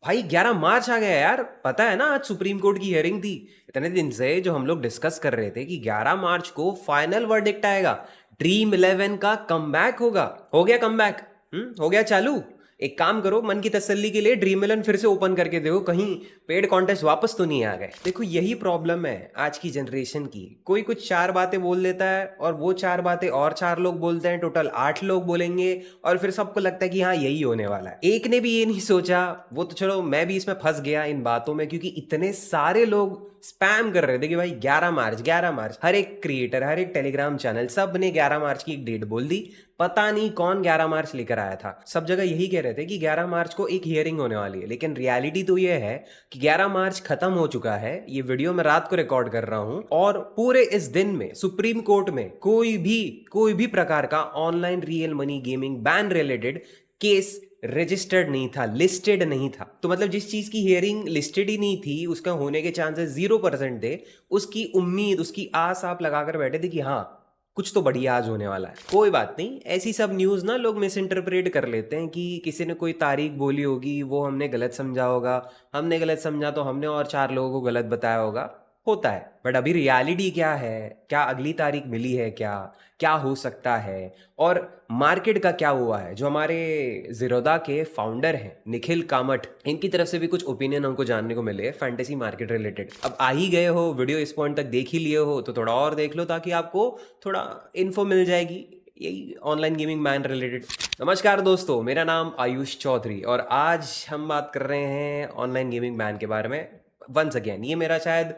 भाई 11 मार्च आ गया यार। पता है ना आज सुप्रीम कोर्ट की हियरिंग थी। इतने दिन से जो हम लोग डिस्कस कर रहे थे कि 11 मार्च को फाइनल वर्डिक्ट आएगा। ड्रीम 11 का कमबैक होगा। हो गया कमबैक। हो गया चालू। एक काम करो, मन की तसल्ली के लिए ड्रीम 11 फिर से ओपन करके देखो, कहीं पेड कॉन्टेस्ट वापस तो नहीं आ गए। देखो यही प्रॉब्लम है आज की जनरेशन की। कोई कुछ चार बातें बोल देता है और वो चार बातें और चार लोग बोलते हैं, टोटल 8 लोग बोलेंगे। और फिर सबको लगता है कि हाँ यही होने वाला है। एक ने भी ये नहीं सोचा, वो तो चलो मैं भी इसमें फंस गया इन बातों में, क्योंकि इतने सारे लोग स्पैम कर रहे थे कि भाई 11 मार्च 11 मार्च। हर एक क्रिएटर, हर एक टेलीग्राम चैनल, सब ने 11 मार्च की एक डेट बोल दी। पता नहीं कौन 11 मार्च लेकर आया था। सब जगह यही कह रहे थे कि 11 मार्च को एक हियरिंग होने वाली है, लेकिन रियलिटी तो ये है कि 11 मार्च खत्म हो चुका है। ये वीडियो मैं रात को रिकॉर्ड कर रहा हूं और पूरे इस दिन में सुप्रीम कोर्ट में कोई भी प्रकार का online real money gaming ban related case registered नहीं था, लिस्टेड नहीं था। तो मतलब जिस चीज की हियरिंग लिस्टेड ही नहीं थी, उसका होने के चांसेस 0% थे। उसकी उम्मीद, उसकी आस आप लगाकर बैठे थे कि हाँ कुछ तो बढ़िया आज होने वाला है। कोई बात नहीं, ऐसी सब न्यूज़ ना लोग मिस इंटरप्रेट कर लेते हैं कि किसी ने कोई तारीख बोली होगी, वो हमने गलत समझा होगा, हमने गलत समझा तो हमने और चार लोगों को गलत बताया होगा। होता है, बट अभी रियलिटी क्या है, क्या अगली तारीख मिली है, क्या क्या हो सकता है, और मार्केट का क्या हुआ है। जो हमारे जीरोदा के फाउंडर हैं निखिल कामट, इनकी तरफ से भी कुछ ओपिनियन हमको जानने को मिले फैंटेसी मार्केट रिलेटेड। अब आ ही गए हो, वीडियो इस पॉइंट तक देख ही लिए हो, तो थोड़ा और देख लो ताकि आपको थोड़ा इन्फो मिल जाएगी यही ऑनलाइन गेमिंग बैन रिलेटेड। नमस्कार दोस्तों, मेरा नाम आयुष चौधरी और आज हम बात कर रहे हैं ऑनलाइन गेमिंग बैन के बारे में। वंस अगेन ये मेरा शायद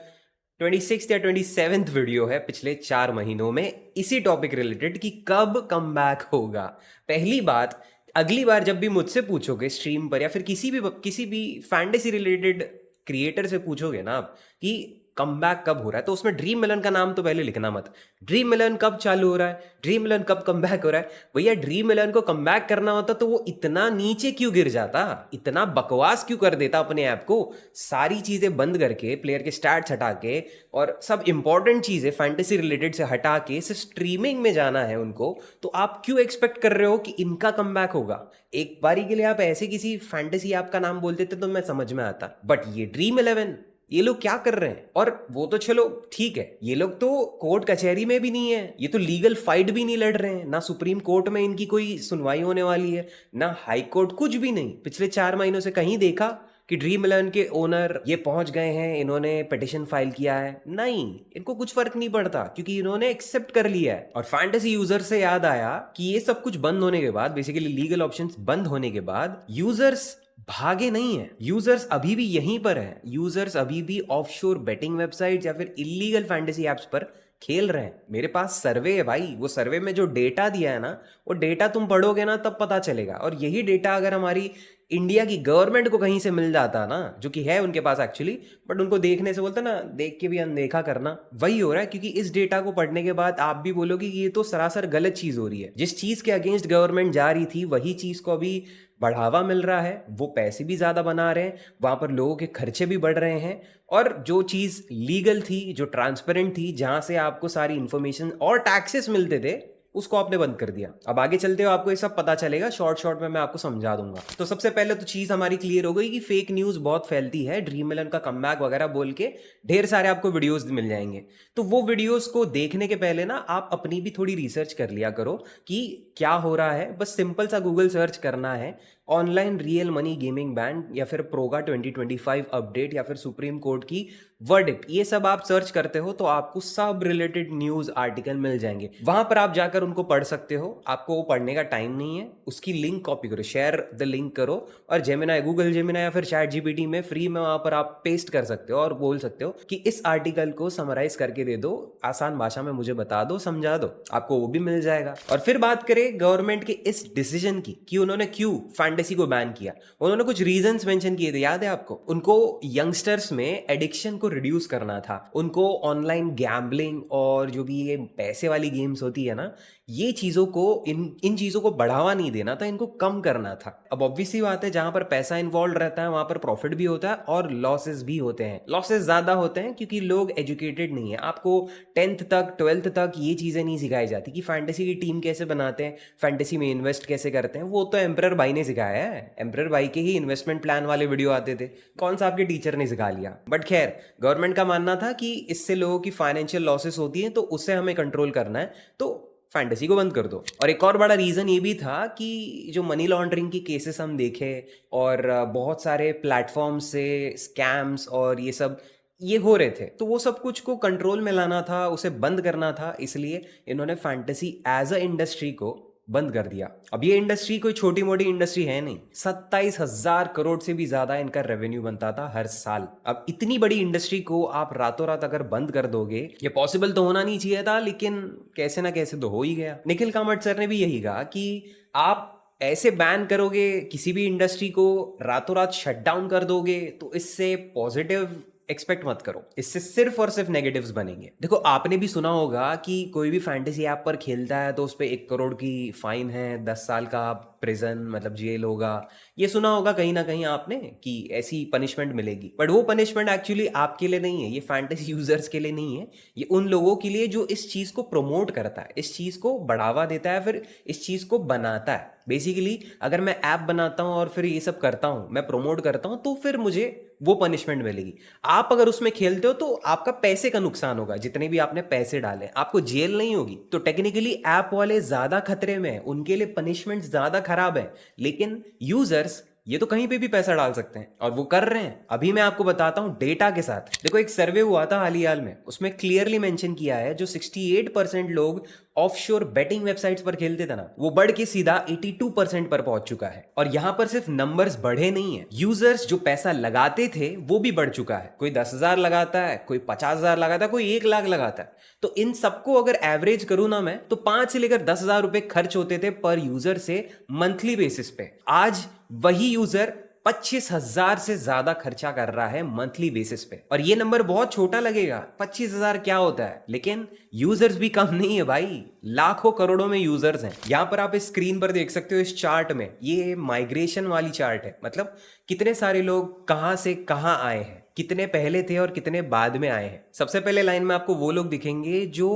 26 या 27th वीडियो है पिछले 4 महीनों में इसी टॉपिक रिलेटेड कि कब कमबैक होगा। पहली बात, अगली बार जब भी मुझसे पूछोगे स्ट्रीम पर या फिर किसी भी फैंटेसी रिलेटेड क्रिएटर से पूछोगे ना आप कि कमबैक कब हो रहा है, तो उसमें ड्रीम मिलन का नाम तो पहले लिखना मत। ड्रीम मिलन कब चालू हो रहा है, ड्रीम मिलन कब कमबैक हो रहा है। भैया ड्रीम मिलन को कमबैक करना होता तो वो इतना नीचे क्यों गिर जाता, इतना बकवास क्यों कर देता अपने ऐप को। सारी चीजें बंद करके, प्लेयर के स्टैट्स हटा के और सब इंपॉर्टेंट चीजें फैंटेसी रिलेटेड से हटा के सिर्फ स्ट्रीमिंग में जाना है उनको, तो आप क्यों एक्सपेक्ट कर रहे हो कि इनका कमबैक होगा। एक बारी के लिए आप ऐसे किसी फैंटेसी ऐप का नाम बोल देते तो मैं समझ में आता, बट ये ड्रीम 11 ये लोग क्या कर रहे हैं। और वो तो चलो ठीक है, ये लोग तो कोर्ट कचहरी में भी नहीं है, ये तो लीगल फाइट भी नहीं लड़ रहे हैं, ना सुप्रीम कोर्ट में इनकी कोई सुनवाई होने वाली है, ना हाई कोर्ट, कुछ भी नहीं। पिछले 4 महीनों से कहीं देखा कि ड्रीम इलेवन के ओनर ये पहुंच गए हैं, इन्होंने पिटिशन फाइल किया है? नहीं, इनको कुछ फर्क नहीं पड़ता क्योंकि इन्होंने एक्सेप्ट कर लिया है। और फैंटेसी यूजर से याद आया कि ये सब कुछ बंद होने के बाद, बेसिकली लीगल ऑप्शंस बंद होने के बाद, यूजर्स भागे नहीं है। यूजर्स अभी भी यहीं पर हैं। यूजर्स अभी भी ऑफशोर बेटिंग वेबसाइट या फिर इलीगल फैंटेसी एप्स पर खेल रहे हैं। मेरे पास सर्वे है भाई, वो सर्वे में जो डेटा दिया है ना, वो डेटा तुम पढ़ोगे ना तब पता चलेगा। और यही डेटा अगर हमारी इंडिया की गवर्नमेंट को कहीं से मिल जाता ना, जो कि है उनके पास एक्चुअली, बट उनको देखने से बोलते ना, देख के भी अनदेखा करना, वही हो रहा है। क्योंकि इस डेटा को पढ़ने के बाद आप भी बोलोगे कि ये तो सरासर गलत चीज हो रही है। जिस चीज के अगेंस्ट गवर्नमेंट जा रही थी वही चीज को अभी बढ़ावा मिल रहा है, वो पैसे भी ज्यादा बना रहे हैं, वहां पर लोगों के खर्चे भी बढ़ रहे हैं। और जो चीज लीगल थी, जो ट्रांसपेरेंट थी, जहां से आपको सारी इंफॉर्मेशन और टैक्सेस मिलते थे, उसको आपने बंद कर दिया। अब आगे चलते हो आपको ये सब पता चलेगा, शॉर्ट शॉर्ट में मैं आपको समझा दूंगा। तो सबसे पहले तो चीज हमारी क्लियर हो गई कि फेक न्यूज बहुत फैलती है। ड्रीम मिलन का कमबैक वगैरह बोल के ढेर सारे आपको वीडियोस मिल जाएंगे। तो वो वीडियोस को देखने के पहले ना आप अपनी भी थोड़ी रिसर्च कर लिया करो कि क्या हो रहा है। बस सिंपल सा गूगल सर्च करना है, online real money gaming ban या फिर प्रोगा 2025 अपडेट या फिर सुप्रीम कोर्ट की वर्डिक्ट, ये सब आप सर्च करते हो तो आपको सब रिलेटेड न्यूज आर्टिकल मिल जाएंगे। वहां पर आप जाकर उनको पढ़ सकते हो। आपको वो पढ़ने का टाइम नहीं है, उसकी लिंक कॉपी करो, शेयर द लिंक करो और जेमिनाई, गूगल जेमिनाई या फिर चैट जीपीटी में फ्री में वहां पर आप पेस्ट कर सकते हो और बोल सकते हो कि इस आर्टिकल को समराइज करके दे दो, आसान भाषा में मुझे बता दो, समझा दो, आपको वो भी मिल जाएगा। और फिर बात करें गवर्नमेंट के इस डिसीजन की कि उन्होंने क्यों फैंटेसी को बैन किया, उन्होंने कुछ रीजंस मेंशन किए थे, याद है आपको? उनको यंगस्टर्स में एडिक्शन को रिड्यूस करना था, उनको ऑनलाइन गैम्बलिंग और जो भी ये पैसे वाली गेम्स होती है ना, ये चीजों को, इन चीजों को बढ़ावा नहीं देना था, इनको कम करना था। अब ऑब्वियसली बात है, जहां पर पैसा इन्वॉल्व रहता है वहां पर प्रॉफिट भी होता है और लॉसेस भी होते हैं। लॉसेस ज्यादा होते हैं क्योंकि लोग एजुकेटेड नहीं है। आपको 10th तक, 12th तक ये चीजें नहीं सिखाई जाती कि फैंटेसी की टीम कैसे बनाते हैं, फैंटेसी में इन्वेस्ट कैसे करते हैं। वो तो एम्परर भाई ने सिखाया क्या है, एम्परर भाई के ही इन्वेस्टमेंट प्लान वाले वीडियो आते थे, कौन सा आपके टीचर ने सिखा लिया। बट खैर, गवर्नमेंट का मानना था कि इससे लोगों की फाइनेंशियल लॉसेस होती हैं, तो उससे हमें कंट्रोल करना है, तो फैंटेसी को बंद कर दो। और एक और बड़ा रीज़न ये भी था कि जो मनी लॉन्ड्रिंग की केसेस हम देखे और बहुत सारे प्लेटफॉर्म से स्कैम्स और ये सब ये हो रहे थे, तो वो सब कुछ को कंट्रोल में लाना था, उसे बंद करना था, इसलिए इन्होंने फैंटेसी एज अ इंडस्ट्री को बंद कर दिया। अब ये इंडस्ट्री कोई छोटी मोटी इंडस्ट्री है नहीं, 27,000 करोड़ से भी ज्यादा इनका रेवेन्यू बनता था हर साल। अब इतनी बड़ी इंडस्ट्री को आप रातों रात अगर बंद कर दोगे, ये पॉसिबल तो होना नहीं चाहिए था, लेकिन कैसे ना कैसे तो हो ही गया। निखिल कामत सर ने भी यही कहा कि आप ऐसे बैन करोगे किसी भी इंडस्ट्री को, रातों रात शट डाउन कर दोगे, तो इससे पॉजिटिव एक्सपेक्ट मत करो, इससे सिर्फ और सिर्फ नेगेटिव्स बनेंगे। देखो, आपने भी सुना होगा कि कोई भी फैंटेसी ऐप पर खेलता है तो उस पर 1 करोड़ की फाइन है, 10 साल का प्रिजन मतलब जेल होगा। ये सुना होगा कहीं ना कहीं आपने कि ऐसी पनिशमेंट मिलेगी, बट वो पनिशमेंट एक्चुअली आपके लिए नहीं है, ये फैंटेसी यूजर्स के लिए नहीं है, ये उन लोगों के लिए जो इस चीज को प्रमोट करता है, इस चीज को बढ़ावा देता है, फिर इस चीज को बनाता है। बेसिकली अगर मैं ऐप बनाता हूं और फिर ये सब करता हूं, मैं प्रमोट करता हूं, तो फिर मुझे वो पनिशमेंट मिलेगी। आप अगर उसमें खेलते हो तो आपका पैसे का नुकसान होगा, जितने भी आपने पैसे डाले, आपको जेल नहीं होगी। तो टेक्निकली ऐप वाले ज्यादा खतरे में हैं, उनके लिए पनिशमेंट ज्यादा खराब है, लेकिन यूजर्स ये तो कहीं पे भी पैसा डाल सकते हैं और वो कर रहे हैं। अभी मैं आपको बताता हूं डेटा के साथ। देखो, एक सर्वे हुआ था हाल ही हाल में, उसमें क्लियरली मेंशन किया है जो 68% लोग ऑफशोर बेटिंग वेबसाइट्स पर खेलते थे ना, वो बढ़ के सीधा 82% पर पहुंच चुका है। और यहां पर सिर्फ नंबर्स बढ़े नहीं है, यूजर्स जो पैसा लगाते थे वो भी बढ़ चुका है। कोई 10,000 लगाता है, कोई 50,000 लगाता है, कोई 1 लाख लगाता है। तो इन सबको अगर एवरेज करूं ना मैं, तो 5 से लेकर 10,000 रुपए खर्च होते थे पर यूजर से मंथली बेसिस पे। आज वही यूजर 25,000 से ज्यादा खर्चा कर रहा है मंथली बेसिस पे। और ये नंबर बहुत छोटा लगेगा, 25,000 क्या होता है, लेकिन यूजर्स भी कम नहीं है भाई, लाखों करोड़ों में यूजर्स हैं। यहां पर आप इस स्क्रीन पर देख सकते हो, इस चार्ट में, ये माइग्रेशन वाली चार्ट है, मतलब कितने सारे लोग कहां से कहां आए हैं, कितने पहले थे और कितने बाद में आए हैं। सबसे पहले लाइन में आपको वो लोग दिखेंगे जो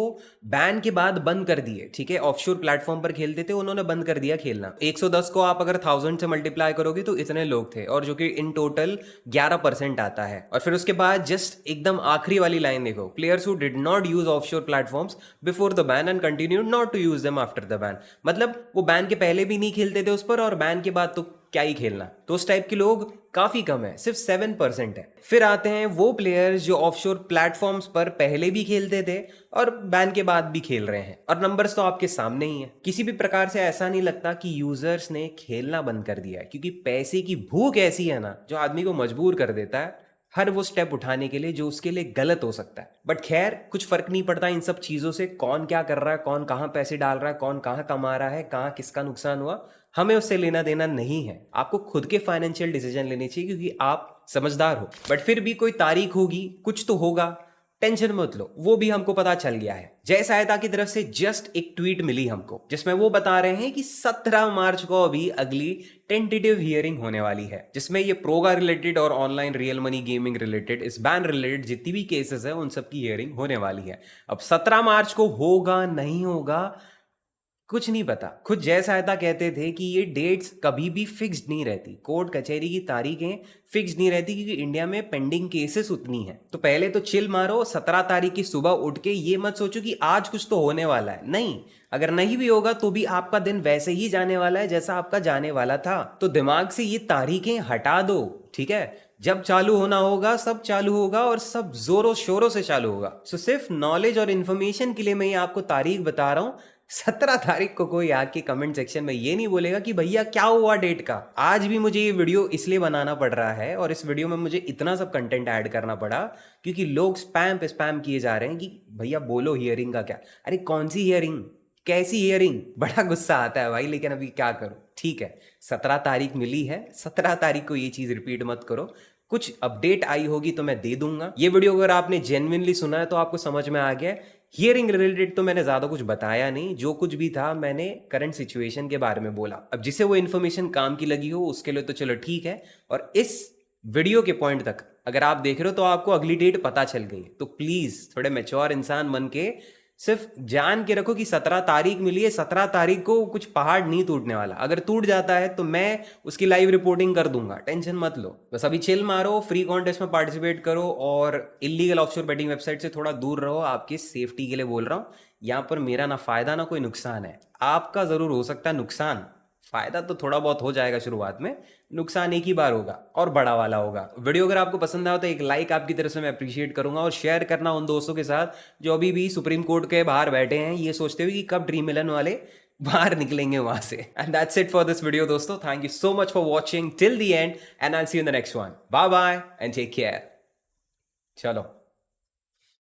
बैन के बाद बंद कर दिए, ठीक है, ऑफशोर प्लेटफॉर्म पर खेलते थे, उन्होंने बंद कर दिया खेलना। 110 को आप अगर 1000 से मल्टीप्लाई करोगे तो इतने लोग थे, और जो कि इन टोटल 11% आता है। और फिर उसके बाद जस्ट एकदम आखिरी वाली लाइन देखो, players who did not use offshore platforms before the ban and continued not to use them after the ban. मतलब वो बैन के पहले भी नहीं खेलते थे उस पर, और बैन के बाद तो क्या ही खेलना। तो उस टाइप के लोग काफी कम है, सिर्फ 7% है। फिर आते हैं वो प्लेयर्स जो ऑफशोर प्लेटफॉर्म्स पर पहले भी खेलते थे और बैन के बाद भी खेल रहे हैं, और नंबर्स तो आपके सामने ही है। किसी भी प्रकार से ऐसा नहीं लगता कि यूजर्स ने खेलना बंद कर दिया है, क्योंकि पैसे की भूख ऐसी है ना, जो आदमी को मजबूर कर देता है हर वो स्टेप उठाने के लिए जो उसके लिए गलत हो सकता है। बट खैर, कुछ फर्क नहीं पड़ता इन सब चीजों से, कौन क्या कर रहा है, कौन कहां पैसे डाल रहा है, कौन कहां कमा रहा है, कहां किसका नुकसान हुआ, हमें उससे लेना देना नहीं है। आपको खुद के फाइनेंशियल डिसीजन लेने चाहिए, क्योंकि आप समझदार हो। बट फिर भी कोई तारीख होगी, कुछ तो होगा, टेंशन मत लो, वो भी हमको पता चल गया है। जय सहायता की तरफ से जस्ट एक ट्वीट मिली हमको, जिसमें वो बता रहे हैं कि 17 मार्च को अभी अगली टेंटेटिव हियरिंग होने वाली है, जिसमें ये प्रोगा रिलेटेड और online real money gaming related, इस बैन रिलेटेड जितनी भी केसेस है उन सब की हियरिंग होने वाली है। अब 17 मार्च को होगा नहीं होगा कुछ नहीं पता। खुद जय सहायता कहते थे कि ये डेट्स कभी भी फिक्स्ड नहीं रहती, कोर्ट कचहरी की तारीखें फिक्स्ड नहीं रहती, क्योंकि इंडिया में पेंडिंग केसेस उतनी है। तो पहले तो चिल मारो, 17 तारीख की सुबह उठ के ये मत सोचो कि आज कुछ तो होने वाला है। नहीं, अगर नहीं भी होगा तो भी आपका दिन वैसे ही जाने वाला है जैसा आपका जाने वाला था। तो दिमाग से ये तारीखें हटा दो, ठीक है। जब चालू होना होगा सब चालू होगा, और सब जोरों शोरों से चालू होगा। सो सिर्फ नॉलेज और इन्फॉर्मेशन के लिए मैं ये आपको तारीख बता रहा हूँ। 17 तारीख को कोई आके कमेंट सेक्शन में ये नहीं बोलेगा कि भैया क्या हुआ डेट का। आज भी मुझे ये वीडियो इसलिए बनाना पड़ रहा है, और इस वीडियो में मुझे इतना सब कंटेंट ऐड करना पड़ा क्योंकि लोग स्पैम पे स्पैम किए जा रहे हैं कि भैया बोलो हियरिंग का क्या। अरे कौन सी हियरिंग, कैसी हियरिंग, बड़ा गुस्सा आता है भाई, लेकिन अभी क्या करूं। ठीक है, 17 तारीख मिली है, 17 तारीख को ये चीज रिपीट मत करो। कुछ अपडेट आई होगी तो मैं दे दूंगा। ये वीडियो अगर आपने जेन्युइनली सुना है तो आपको समझ में आ गया। हियरिंग रिलेटेड तो मैंने ज्यादा कुछ बताया नहीं, जो कुछ भी था मैंने करंट सिचुएशन के बारे में बोला। अब जिसे वो इन्फॉर्मेशन काम की लगी हो उसके लिए तो चलो ठीक है, और इस वीडियो के पॉइंट तक अगर आप देख रहे हो तो आपको अगली डेट पता चल गई, तो प्लीज थोड़े मैच्योर इंसान बन के सिर्फ जान के रखो कि 17 तारीख मिली है, 17 तारीख को कुछ पहाड़ नहीं टूटने वाला। अगर टूट जाता है तो मैं उसकी लाइव रिपोर्टिंग कर दूंगा, टेंशन मत लो। बस अभी चिल मारो, फ्री कॉन्टेस्ट में पार्टिसिपेट करो और इलीगल ऑफशोर बेटिंग वेबसाइट से थोड़ा दूर रहो। आपकी सेफ्टी के लिए बोल रहा हूँ। यहाँ पर मेरा ना फायदा ना कोई नुकसान है, आपका जरूर हो सकता है नुकसान। फायदा तो थोड़ा बहुत हो जाएगा शुरुआत में, नुकसान एक ही बार होगा और बड़ा वाला होगा। वीडियो अगर आपको पसंद आया तो एक लाइक आपकी तरफ से मैं अप्रिशिएट करूंगा, और शेयर करना उन दोस्तों के साथ जो अभी भी सुप्रीम कोर्ट के बाहर बैठे हैं, ये सोचते हुए कि कब ड्रीम इलेवन वाले बाहर निकलेंगे वहां से। And that's it for this video दोस्तों, thank you so much for watching till the end, and I will see you in the next one. Bye bye and take care. चलो।